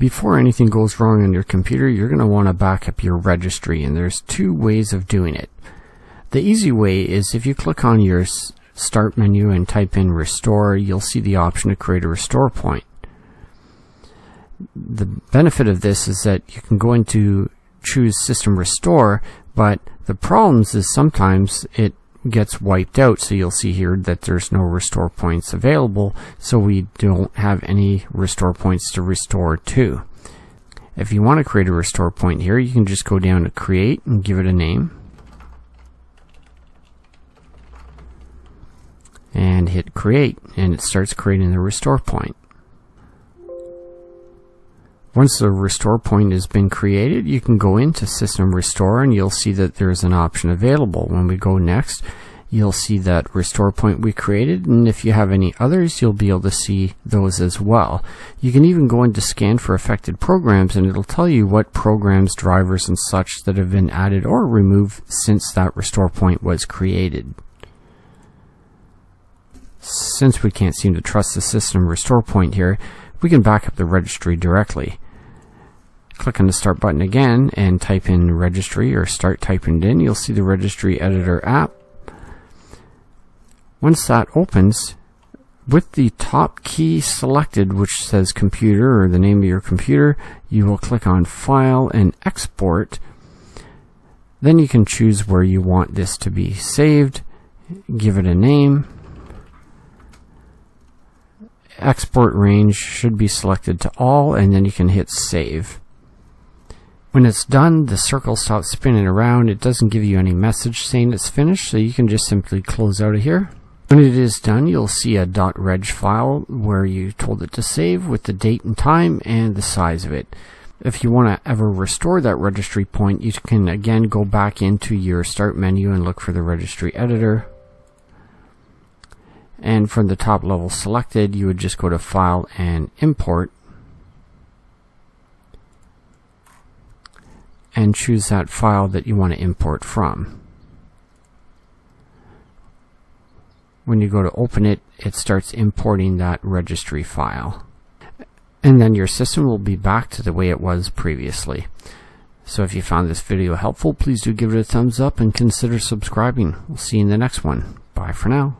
Before anything goes wrong on your computer, you're going to want to back up your registry, and there's two ways of doing it. The easy way is if you click on your Start menu and type in Restore, you'll see the option to create a restore point. The benefit of this is that you can go into choose System Restore, but the problems is sometimes it gets wiped out, so you'll see here that there's no restore points available, so we don't have any restore points to restore to. If you want to create a restore point here, you can just go down to Create and give it a name and hit Create, and it starts creating the restore point. Once the restore point has been created, you can go into System Restore and you'll see that there's an option available. When we go next, you'll see that restore point we created, and if you have any others, you'll be able to see those as well. You can even go into Scan for affected programs, and it'll tell you what programs, drivers, and such that have been added or removed since that restore point was created. Since we can't seem to trust the System Restore point here, we can back up the registry directly. Click on the Start button again and type in Registry, or start typing it in. You'll see the Registry Editor app. Once that opens, with the top key selected, which says Computer or the name of your computer, you will click on File and Export. Then you can choose where you want this to be saved, give it a name. Export range should be selected to all, and then you can hit Save. When it's done, the circle stops spinning around. It doesn't give you any message saying it's finished, so you can just simply close out of here. When it is done, you'll see a .reg file where you told it to save with the date and time and the size of it. If you want to ever restore that registry point, you can again go back into your Start menu and look for the Registry Editor. And from the top level selected, you would just go to File and Import and choose that file that you want to import from. When you go to open it, it starts importing that registry file. And then your system will be back to the way it was previously. So if you found this video helpful, please do give it a thumbs up and consider subscribing. We'll see you in the next one. Bye for now.